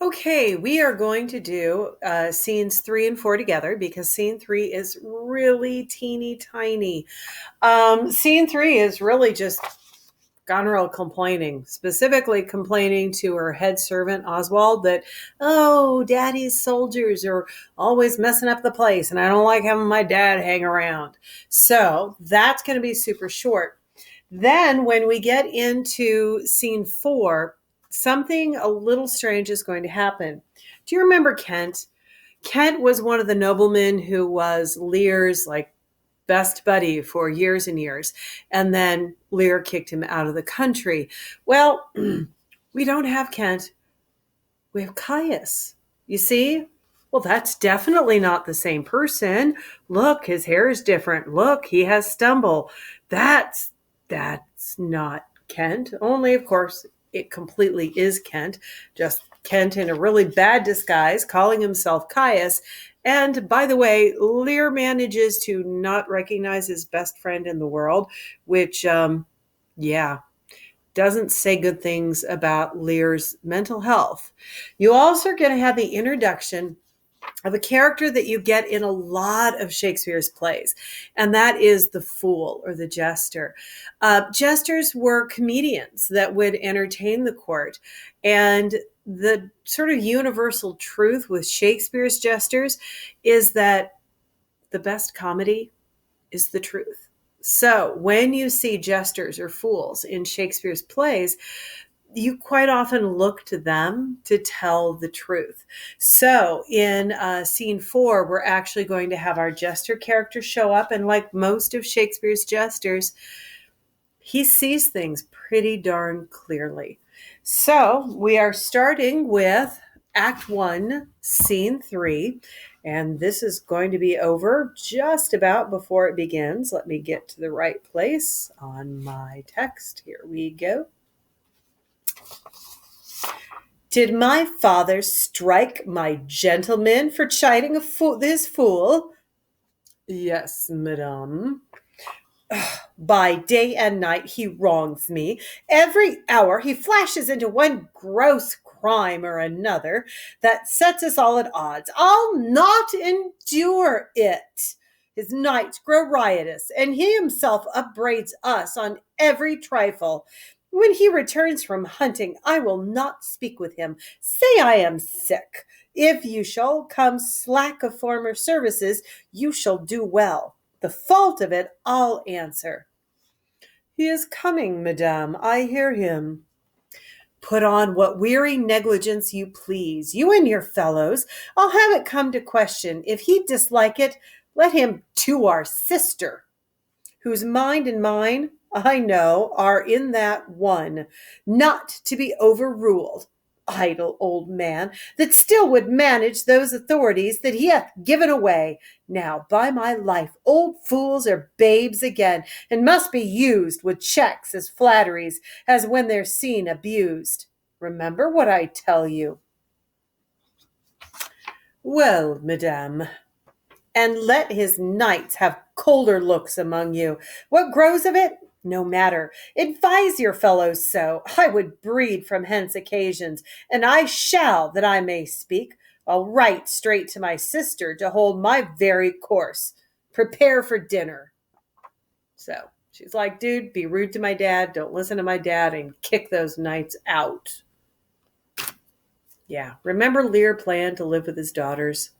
Okay, we are going to do scenes 3 and 4 together because scene 3 is really teeny tiny. Scene 3 is really just Goneril complaining, specifically complaining to her head servant Oswald that, oh, daddy's soldiers are always messing up the place and I don't like having my dad hang around. So that's going to be super short. Then, when we get into scene 4, something a little strange is going to happen. Do you remember Kent? Kent was one of the noblemen who was Lear's best buddy for years and years. And then Lear kicked him out of the country. Well, we don't have Kent. We have Caius. You see? Well, that's definitely not the same person. Look, his hair is different. Look, he has stumble. That's not Kent. Only, of course, it completely is Kent. Just Kent in a really bad disguise, calling himself Caius. And by the way, Lear manages to not recognize his best friend in the world, which, yeah, doesn't say good things about Lear's mental health. You also are going to have the introduction of a character that you get in a lot of Shakespeare's plays, and that is the fool or the jester. Jesters were comedians that would entertain the court, and the sort of universal truth with Shakespeare's jesters is that the best comedy is the truth. So when you see jesters or fools in Shakespeare's plays, you quite often look to them to tell the truth. So in scene 4, we're actually going to have our jester character show up. And like most of Shakespeare's jesters, he sees things pretty darn clearly. So we are starting with Act 1, Scene 3. And this is going to be over just about before it begins. Let me get to the right place on my text. Here we go. Did my father strike my gentleman for chiding this fool? Yes, madame. By day and night he wrongs me. Every hour he flashes into one gross crime or another that sets us all at odds. I'll not endure it. His nights grow riotous, and he himself upbraids us on every trifle. When he returns from hunting, I will not speak with him. Say I am sick. If you shall come slack of former services, you shall do well. The fault of it I'll answer. He is coming, madame. I hear him. Put on what weary negligence you please, you and your fellows. I'll have it come to question. If he dislike it, let him to our sister, whose mind and mine, I know, are in that one, not to be overruled. Idle old man, that still would manage those authorities that he hath given away. Now, by my life, old fools are babes again, and must be used with checks as flatteries, as when they're seen abused. Remember what I tell you. Well, madame, and let his knights have colder looks among you. What grows of it? No matter. Advise your fellows so. I would breed from hence occasions, and I shall, that I may speak. I'll write straight to my sister to hold my very course. Prepare for dinner. So she's like, dude, be rude to my dad, don't listen to my dad, and kick those knights out. Yeah, remember Lear planned to live with his daughters?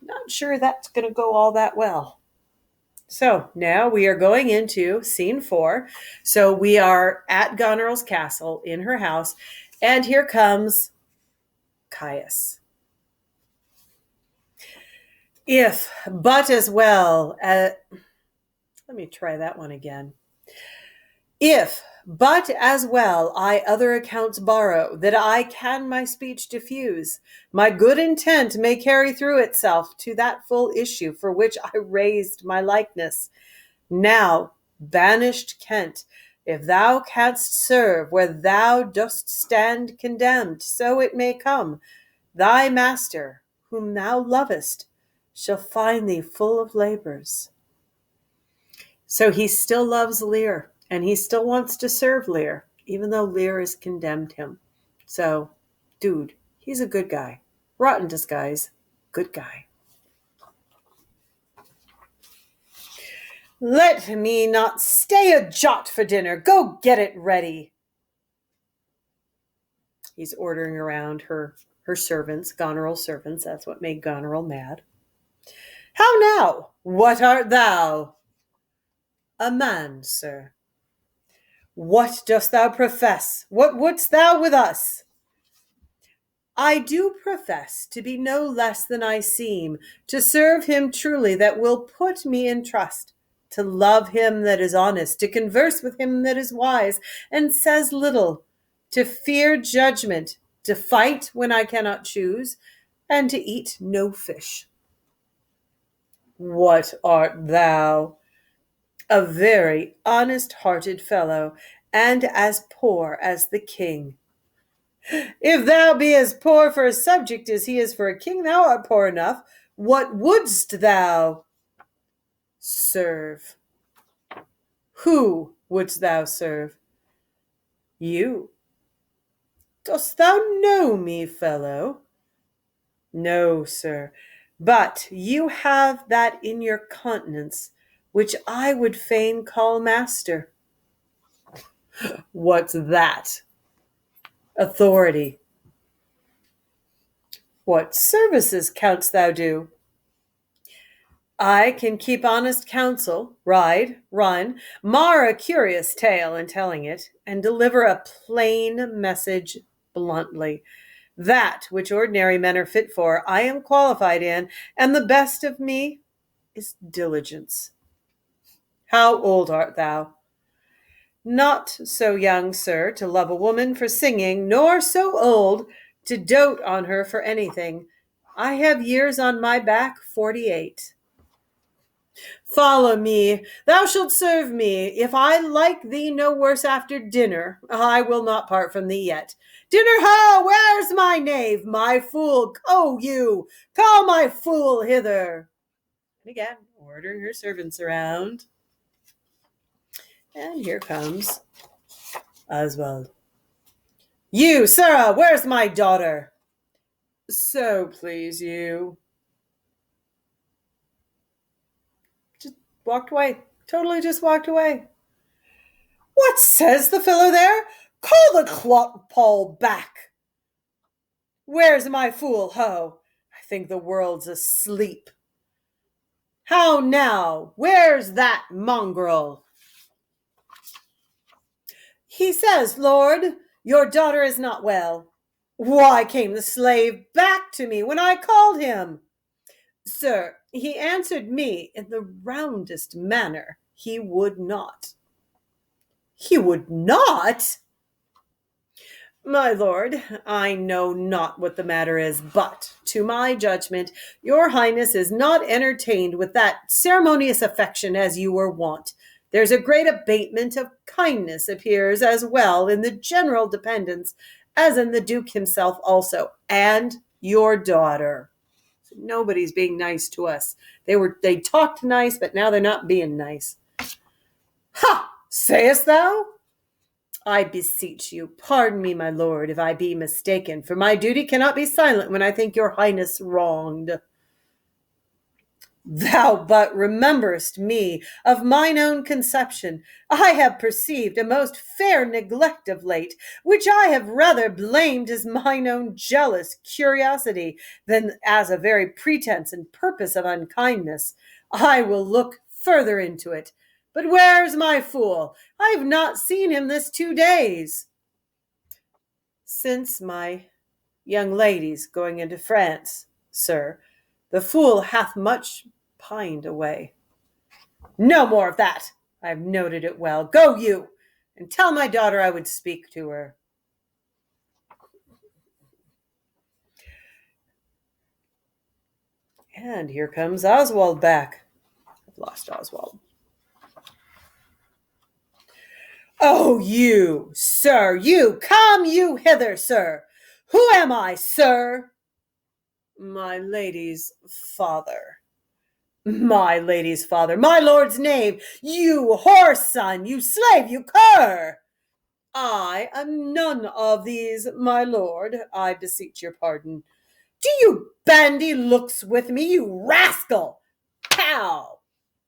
Not sure that's going to go all that well. So now we are going into scene 4. So we are at Goneril's castle in her house, and here comes Caius. If, but as well, let me try that one again. If, but as well I other accounts borrow, that I can my speech diffuse, my good intent may carry through itself to that full issue for which I raised my likeness. Now, banished Kent, if thou canst serve where thou dost stand condemned, so it may come, thy master, whom thou lovest, shall find thee full of labors. So he still loves Lear. And he still wants to serve Lear, even though Lear has condemned him. So, dude, He's a good guy. Rotten disguise. Good guy. Let me not stay a jot for dinner. Go get it ready. He's ordering around her servants, Goneril servants. That's what made Goneril mad. How now? What art thou? A man, sir. What dost thou profess? What wouldst thou with us? I do profess to be no less than I seem, to serve him truly that will put me in trust, to love him that is honest, to converse with him that is wise and says little, to fear judgment, to fight when I cannot choose, and to eat no fish. What art thou? A very honest-hearted fellow, and as poor as the king. If thou be as poor for a subject as he is for a king, thou art poor enough. What wouldst thou? Serve. Who wouldst thou serve? You. Dost thou know me, fellow? No, sir, but you have that in your countenance which I would fain call master. What's that? Authority. What services canst thou do? I can keep honest counsel, ride, run, mar a curious tale in telling it, and deliver a plain message bluntly. That which ordinary men are fit for, I am qualified in, and the best of me is diligence. How old art thou? Not so young, sir, to love a woman for singing, nor so old to dote on her for anything. I have years on my back, 48. Follow me, thou shalt serve me. If I like thee no worse after dinner, I will not part from thee yet. Dinner ho! Where's my knave? My fool, oh you, call my fool hither. And again, ordering her servants around. And here comes Oswald. You, sirrah, where's my daughter? So please you. Just walked away. Totally just walked away. What says the fellow there? Call the clock Paul back. Where's my fool, ho? I think the world's asleep. How now? Where's that mongrel? He says, Lord, your daughter is not well. Why came the slave back to me when I called him? Sir, he answered me in the roundest manner. He would not. He would not? My lord, I know not what the matter is, but, to my judgment, your highness is not entertained with that ceremonious affection as you were wont. There's a great abatement of kindness appears as well in the general dependence as in the duke himself also, and your daughter. Nobody's being nice to us. They talked nice, but now they're not being nice. Ha! Sayest thou? I beseech you, pardon me, my lord, if I be mistaken, for my duty cannot be silent when I think your highness wronged. Thou but rememberest me of mine own conception. I have perceived a most fair neglect of late, which I have rather blamed as mine own jealous curiosity than as a very pretense and purpose of unkindness. I will look further into it. But where's my fool? I have not seen him this 2 days. Since my young lady's going into France, sir, the fool hath much pined away. No more of that. I have noted it well. Go you, and tell my daughter I would speak to her. And here comes Oswald back. I've lost Oswald. Oh, you, sir, you, come you hither, sir. Who am I, sir? My lady's father. My lady's father, my lord's knave, you whoreson, you slave, you cur. I am none of these, my lord. I beseech your pardon. Do you bandy looks with me, you rascal? Pow!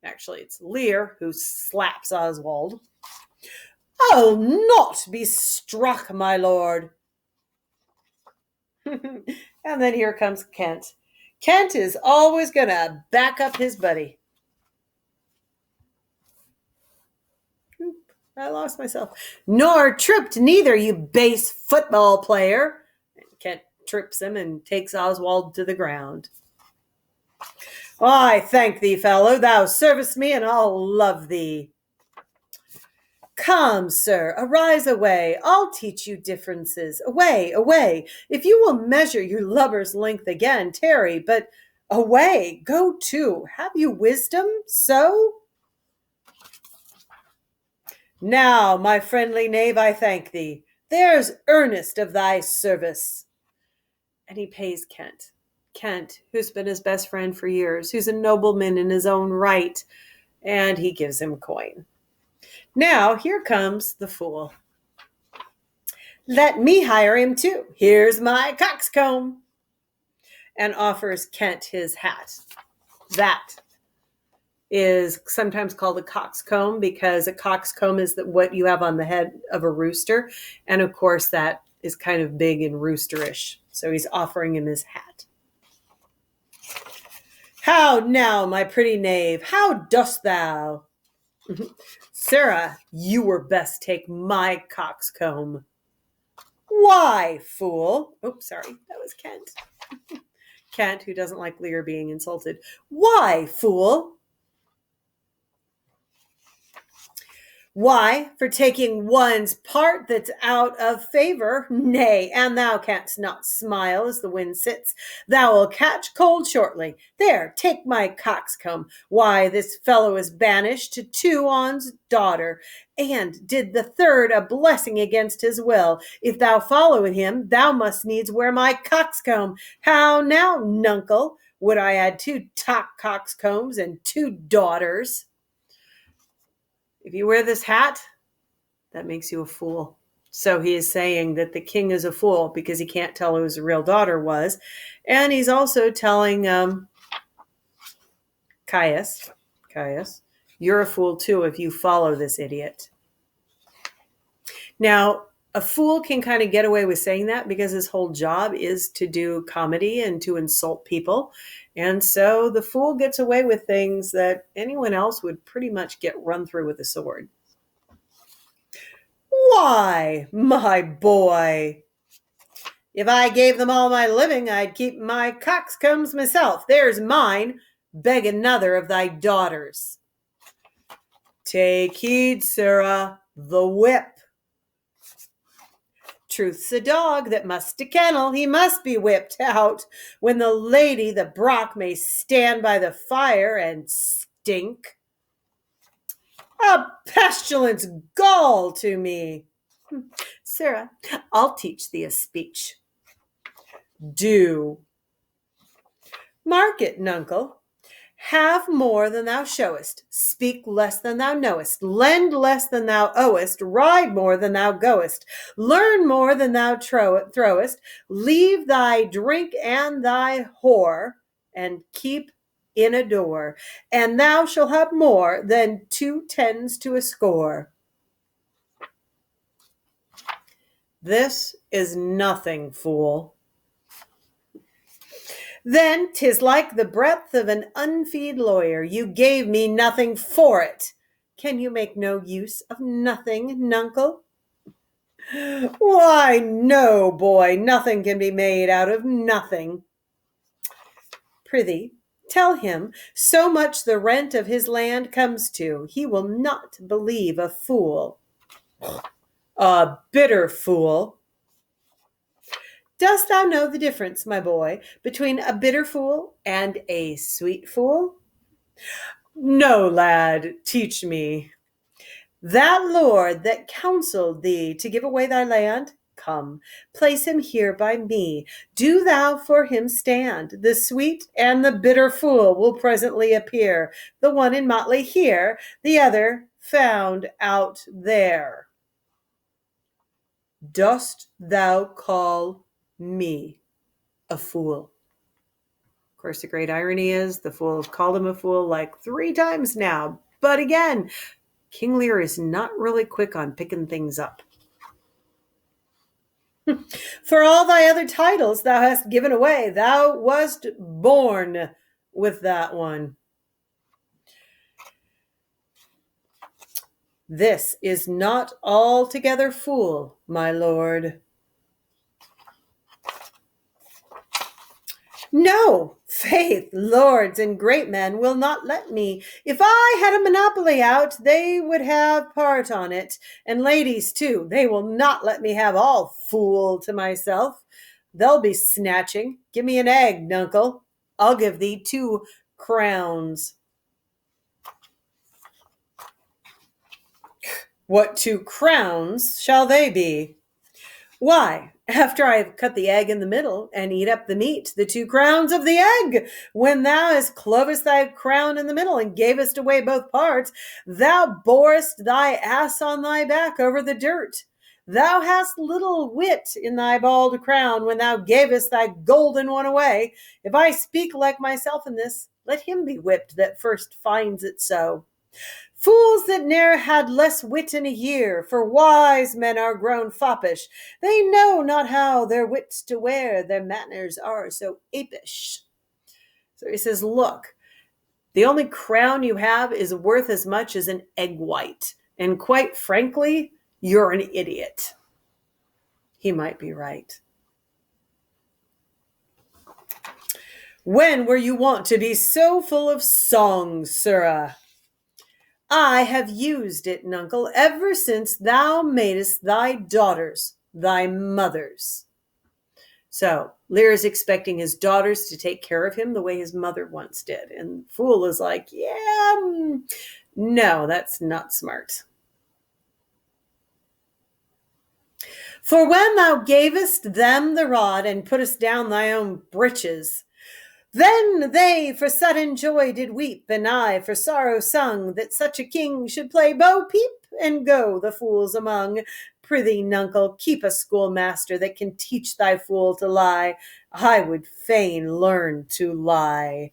Actually, it's Lear who slaps Oswald. I'll not be struck, my lord. And then here comes Kent. Kent is always going to back up his buddy. I lost myself. Nor tripped neither, you base football player. Kent trips him and takes Oswald to the ground. I thank thee, fellow. Thou servest me, and I'll love thee. Come, sir, arise away. I'll teach you differences. Away, away. If you will measure your lover's length again, tarry, but away, go to. Have you wisdom so? Now, my friendly knave, I thank thee. There's earnest of thy service. And he pays Kent. Kent, who's been his best friend for years, who's a nobleman in his own right, and he gives him a coin. Now, here comes the fool. Let me hire him too. Here's my coxcomb. And offers Kent his hat. That is sometimes called a coxcomb because a coxcomb is what you have on the head of a rooster. And of course, that is kind of big and roosterish. So he's offering him his hat. How now, my pretty knave? How dost thou? Sarah, you were best take my coxcomb. Why, fool? Oh, sorry, that was Kent. Kent, who doesn't like Lear being insulted. Why, fool? Why, for taking one's part that's out of favor. Nay, and thou canst not smile as the wind sits. Thou will catch cold shortly. There, take my coxcomb. Why, this fellow is banished to Tuon's daughter, and did the third a blessing against his will. If thou follow him, thou must needs wear my coxcomb. How now, nuncle? Would I had 2 top coxcombs and 2 daughters? If you wear this hat, that makes you a fool. So he is saying that the king is a fool because he can't tell who his real daughter was. And he's also telling Caius, you're a fool too if you follow this idiot. Now, a fool can kind of get away with saying that because his whole job is to do comedy and to insult people. And so the fool gets away with things that anyone else would pretty much get run through with a sword. Why, my boy, if I gave them all my living, I'd keep my coxcombs myself. There's mine. Beg another of thy daughters. Take heed, sirrah, the whip. Truth's a dog that must to kennel, he must be whipped out, when the lady, the Brock, may stand by the fire and stink. A pestilence gall to me. Sirrah, I'll teach thee a speech. Do. Mark it, nuncle. Have more than thou showest, speak less than thou knowest, lend less than thou owest, ride more than thou goest, learn more than thou throwest, leave thy drink and thy whore, and keep in a door, and thou shalt have more than 2 tens to a score. This is nothing, fool. Then 'tis like the breath of an unfeed lawyer. You gave me nothing for it. Can you make no use of nothing, nuncle? Why, no, boy, nothing can be made out of nothing. Prithee, tell him so much the rent of his land comes to. He will not believe a fool. A bitter fool. Dost thou know the difference, my boy, between a bitter fool and a sweet fool? No, lad, teach me. That lord that counseled thee to give away thy land, come, place him here by me. Do thou for him stand. The sweet and the bitter fool will presently appear, the one in motley here, the other found out there. dost thou call me a fool? Of course, the great irony is the fool has called him a fool like 3 times now. But again, King Lear is not really quick on picking things up. For all thy other titles thou hast given away, thou wast born with that one. This is not altogether fool, my lord. No, faith, lords and great men will not let me. If I had a monopoly out, they would have part on it, and ladies too. They will not let me have all fool to myself. They'll be snatching. Give me an egg, nuncle. I'll give thee 2 crowns. What 2 crowns shall they be? Why, after I have cut the egg in the middle and eat up the meat, the 2 crowns of the egg, when thou hast clovest thy crown in the middle and gavest away both parts, thou borest thy ass on thy back over the dirt. Thou hast little wit in thy bald crown when thou gavest thy golden one away. If I speak like myself in this, let him be whipped that first finds it so. Fools that ne'er had less wit in a year, for wise men are grown foppish. They know not how their wits to wear, their manners are so apish. So he says, look, the only crown you have is worth as much as an egg white. And quite frankly, you're an idiot. He might be right. When were you wont to be so full of song, sirrah? I have used it, nuncle, ever since thou madest thy daughters thy mothers. So Lear is expecting his daughters to take care of him the way his mother once did. And Fool is like, no, that's not smart. For when thou gavest them the rod and puttest down thy own breeches, then they for sudden joy did weep, and I for sorrow sung, that such a king should play bo peep and go the fools among. Prithee, nuncle, keep a schoolmaster that can teach thy fool to lie. I would fain learn to lie.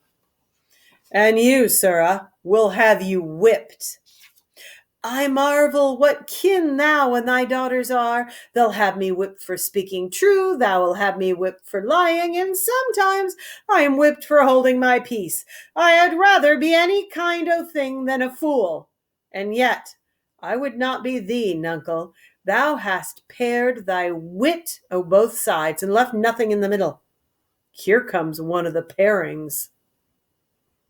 And you, sirrah, will have you whipped. I marvel what kin thou and thy daughters are. They'll have me whipped for speaking true, thou will have me whipped for lying, and sometimes I am whipped for holding my peace. I had rather be any kind of thing than a fool. And yet I would not be thee, nuncle. Thou hast pared thy wit o' both sides and left nothing in the middle. Here comes one of the pairings.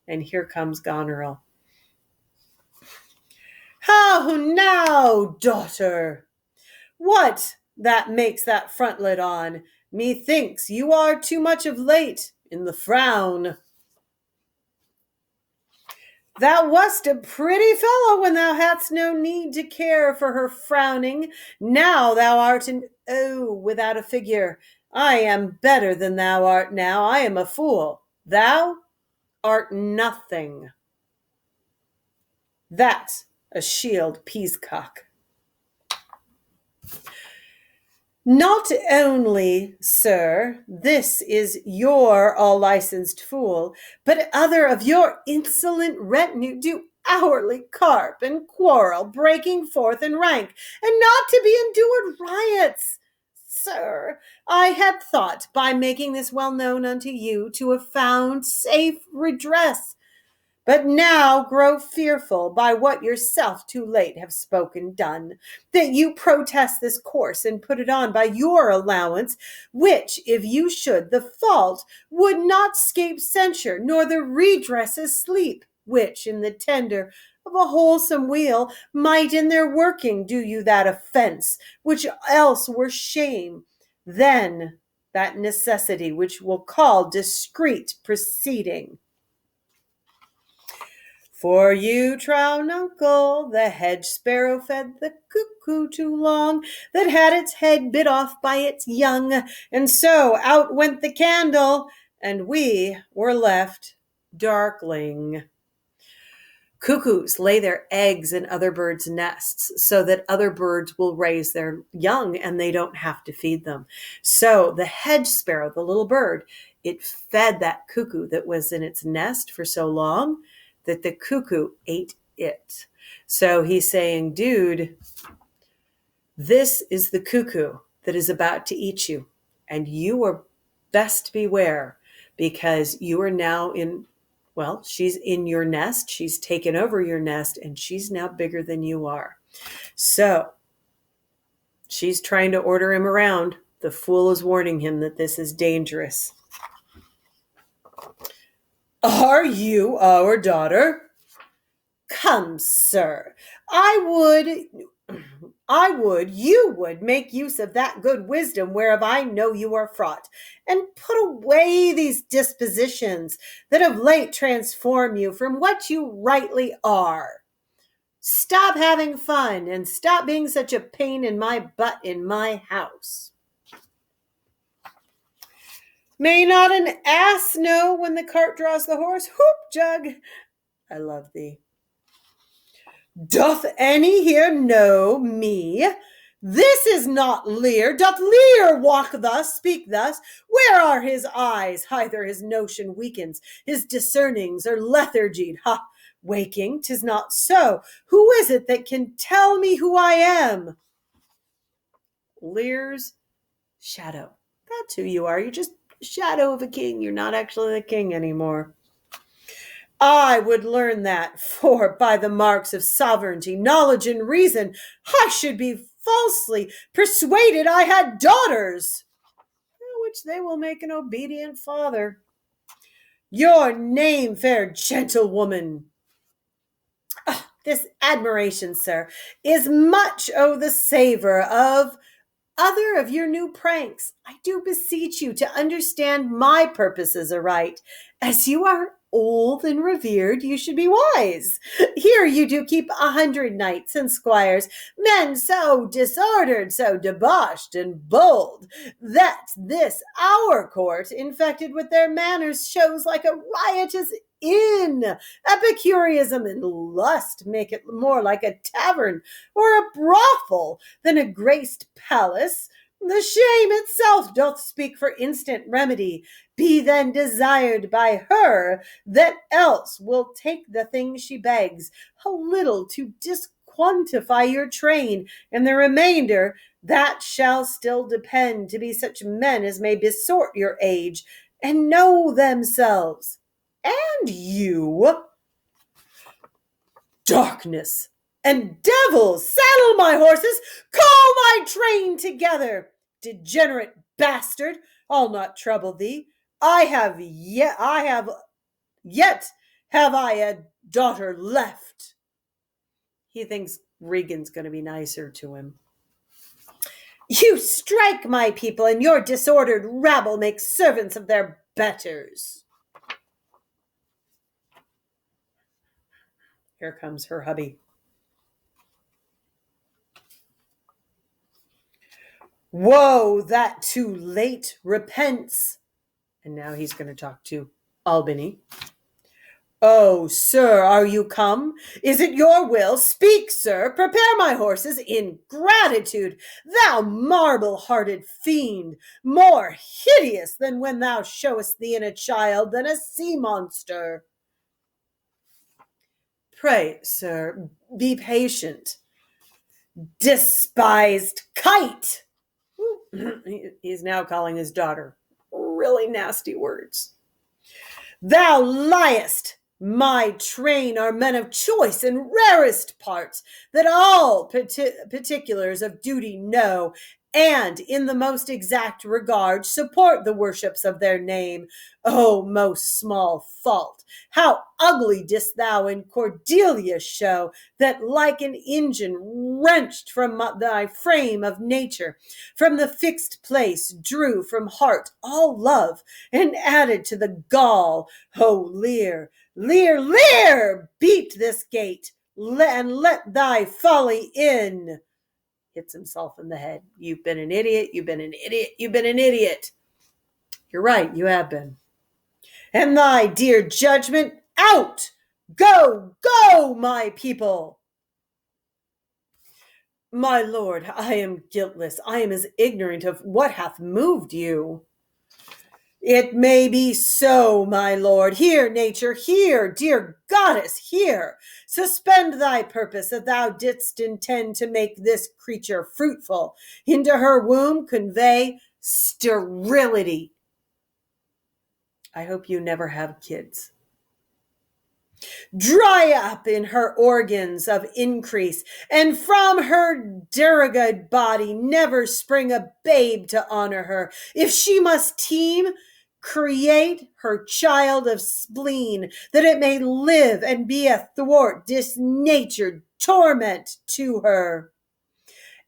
And here comes Goneril. How now, daughter? What that makes that frontlet on? Methinks you are too much of late in the frown. Thou wast a pretty fellow when thou hadst no need to care for her frowning. Now thou art an O without a figure. I am better than thou art now. I am a fool. Thou art nothing. That's a shield peascock. Not only, sir, this is your all-licensed fool, but other of your insolent retinue do hourly carp and quarrel, breaking forth in rank, and not to be endured riots. Sir, I had thought, by making this well known unto you, to have found safe redress, but now grow fearful by what yourself too late have spoken done, that you protest this course and put it on by your allowance, which, if you should, the fault would not scape censure, nor the redresses sleep, which, in the tender of a wholesome weal, might in their working do you that offense, which else were shame. Then that necessity which will call discreet proceeding. For you, trow, nuncle, the hedge sparrow fed the cuckoo too long, that had its head bit off by its young, and so out went the candle, and we were left darkling. Cuckoos lay their eggs in other birds' nests so that other birds will raise their young and they don't have to feed them. So the hedge sparrow, the little bird, it fed that cuckoo that was in its nest for so long that the cuckoo ate it. So he's saying, dude, this is the cuckoo that is about to eat you, and you are best beware because you are now in, well, she's in your nest. She's taken over your nest, and she's now bigger than you are. So she's trying to order him around. The fool is warning him that this is dangerous. Are you our daughter? Come, sir, you would make use of that good wisdom whereof I know you are fraught, and put away these dispositions that of late transform you from what you rightly are. Stop having fun, and stop being such a pain in my butt in my house. May not an ass know when the cart draws the horse? Whoop, jug. I love thee. Doth any here know me? This is not Lear. Doth Lear walk thus, speak thus? Where are his eyes? Either his notion weakens, his discernings are lethargied. Ha! Waking, 'tis not so. Who is it that can tell me who I am? Lear's shadow. That's who you are. You're just a shadow of a king. You're not actually the king anymore. I would learn that, for by the marks of sovereignty, knowledge, and reason, I should be falsely persuaded I had daughters, which they will make an obedient father. Your name, fair gentlewoman. This admiration, sir, is much the savor of other of your new pranks. I do beseech you to understand my purposes aright. As you are old and revered, you should be wise. Here you do keep 100 knights and squires, men so disordered, so debauched and bold, that this our court, infected with their manners, shows like a riotous inn. Epicureanism and lust make it more like a tavern or a brothel than a graced palace. The shame itself doth speak for instant remedy. Be then desired by her that else will take the thing she begs, a little to disquantify your train, and the remainder that shall still depend to be such men as may besort your age and know themselves. And you, darkness and devils, saddle my horses, call my train together. Degenerate bastard, I'll not trouble thee. I have yet have I a daughter left. He thinks Regan's going to be nicer to him. You strike my people, and your disordered rabble make servants of their betters. Here comes her hubby. Woe that too late repents. And now he's going to talk to Albany. Oh, sir, are you come? Is it your will? Speak, sir. Prepare my horses in gratitude. Thou marble-hearted fiend, more hideous than when thou showest thee in a child than a sea monster. Pray, sir, be patient. Despised kite. He's now calling his daughter really nasty words. Thou liest. My train are men of choice and rarest parts, that all particulars of duty know, and in the most exact regard support the worships of their name. O most small fault, how ugly didst thou in Cordelia show, that like an engine wrenched from thy frame of nature, from the fixed place drew from heart all love, and added to the gall. O Lear, Lear, Lear, beat this gate, and let thy folly in. Hits himself in the head. You've been an idiot, you've been an idiot, you've been an idiot. You're right, you have been. And thy dear judgment out, Go, go, my people! My lord, I am guiltless. I am as ignorant of what hath moved you. It may be so, my lord. Here, nature, here, dear goddess, here. Suspend thy purpose that thou didst intend to make this creature fruitful. Into her womb convey sterility. I hope you never have kids. Dry up in her organs of increase, and from her dirigid body never spring a babe to honor her. If she must teem, create her child of spleen, that it may live and be a thwart disnatured torment to her.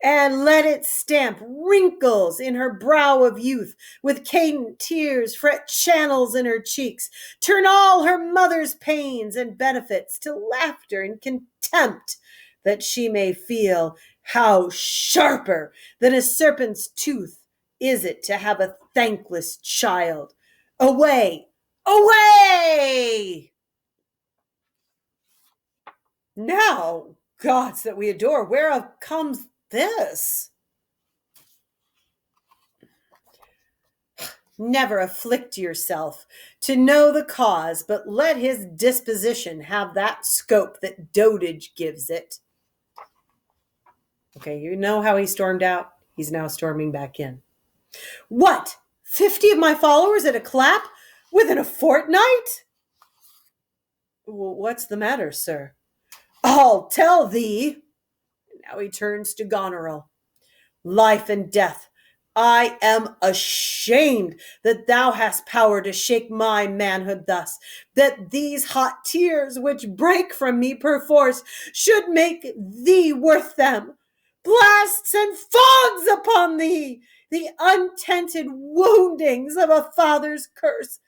And let it stamp wrinkles in her brow of youth, with cadent tears fret channels in her cheeks, turn all her mother's pains and benefits to laughter and contempt, that she may feel how sharper than a serpent's tooth is it to have a thankless child. Away, away! Now, gods that we adore, whereof comes this? Never afflict yourself to know the cause, but let his disposition have that scope that dotage gives it. Okay, you know how he stormed out? He's now storming back in. What? 50 of my followers at a clap? Within a fortnight? What's the matter, sir? I'll tell thee. Now he turns to Goneril. Life and death. I am ashamed that thou hast power to shake my manhood thus, that these hot tears which break from me perforce should make thee worth them. Blasts and fogs upon thee, the untented woundings of a father's curse.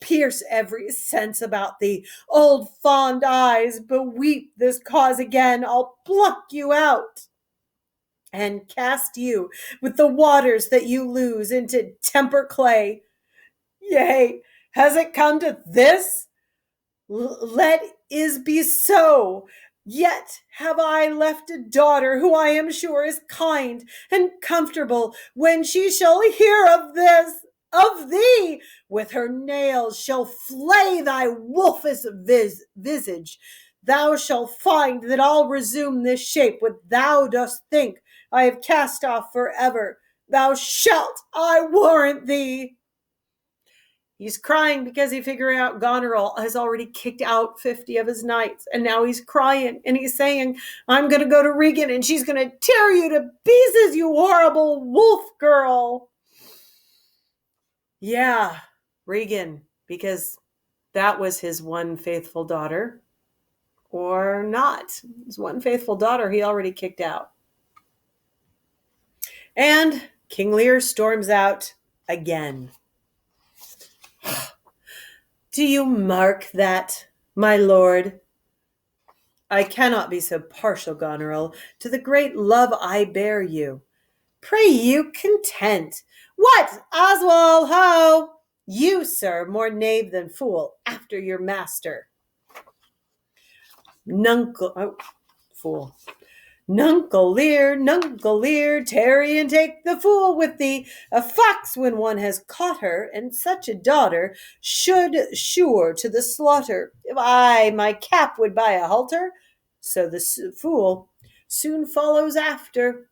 Pierce every sense about thee. Old fond eyes, beweep this cause again. I'll pluck you out and cast you with the waters that you lose into temper clay. Yea, has it come to this? Let is be so. Yet have I left a daughter who I am sure is kind and comfortable. When she shall hear of this, of thee, with her nails shall flay thy wolfish visage. Thou shalt find that I'll resume this shape what thou dost think I have cast off forever. Thou shalt, I warrant thee. He's crying because he figured out Goneril has already kicked out 50 of his knights. And now he's crying and he's saying, I'm going to go to Regan and she's going to tear you to pieces, you horrible wolf girl. Yeah, Regan, because that was his one faithful daughter. Or not. His one faithful daughter he already kicked out. And King Lear storms out again. Do you mark that, my lord? I cannot be so partial, Goneril, to the great love I bear you. Pray you content. What, Oswald, ho! You, sir, more knave than fool, after your master. Fool. Nuncle Lear, tarry and take the fool with thee. A fox, when one has caught her, and such a daughter, should sure to the slaughter. If I my cap would buy a halter, so the fool soon follows after.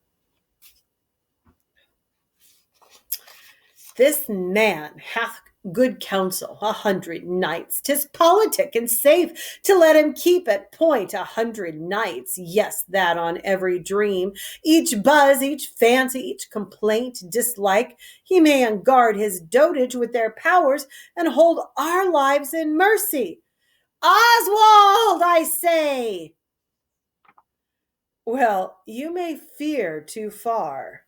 This man hath good counsel, 100 knights. 'Tis politic and safe to let him keep at point 100 knights. Yes, that on every dream, each buzz, each fancy, each complaint, dislike, he may unguard his dotage with their powers and hold our lives in mercy. Oswald, I say! Well, you may fear too far.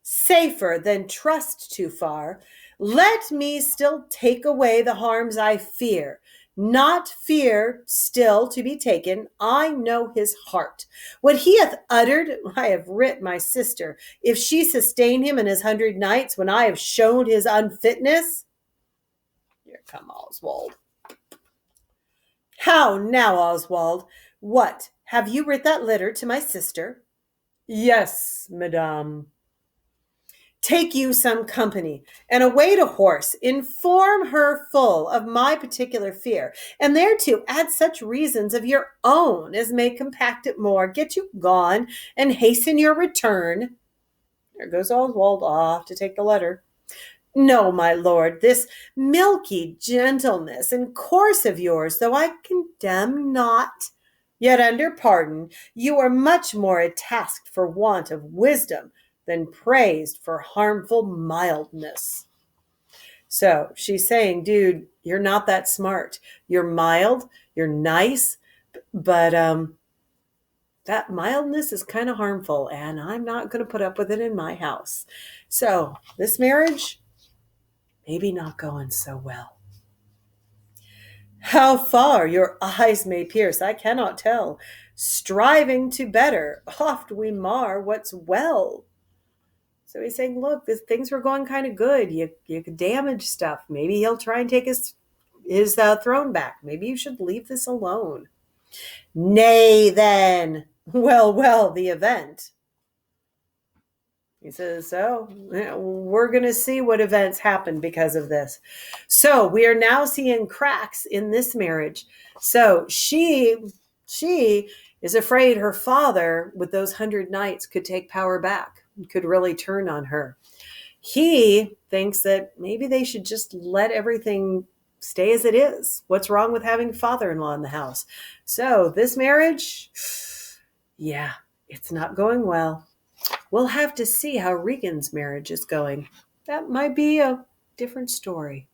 Safer than trust too far. Let me still take away the harms I fear. Not fear still to be taken. I know his heart. What he hath uttered, I have writ my sister. If she sustain him in his 100 knights, when I have shown his unfitness. Here come Oswald. How now, Oswald? What, have you writ that letter to my sister? Yes, madame. Take you some company, and away to horse. Inform her full of my particular fear, and thereto add such reasons of your own as may compact it more. Get you gone, and hasten your return. There goes Oswald off to take the letter. No, my lord, this milky gentleness and course of yours, though I condemn not, yet under pardon, you are much more attasked for want of wisdom than praised for harmful mildness. So she's saying, dude, you're not that smart. You're mild, you're nice, but that mildness is kind of harmful, and I'm not going to put up with it in my house. So this marriage, maybe not going so well. How far your eyes may pierce, I cannot tell. Striving to better, oft we mar what's well. So he's saying, look, things were going kind of good. You could damage stuff. Maybe he'll try and take his throne back. Maybe you should leave this alone. Nay, then. Well, the event. He says, so we're going to see what events happen because of this. So we are now seeing cracks in this marriage. So she is afraid her father, with those 100 knights, could take power back, could really turn on her. He thinks that maybe they should just let everything stay as it is. What's wrong with having a father-in-law in the house? So this marriage, yeah, it's not going well. We'll have to see how Regan's marriage is going. That might be a different story.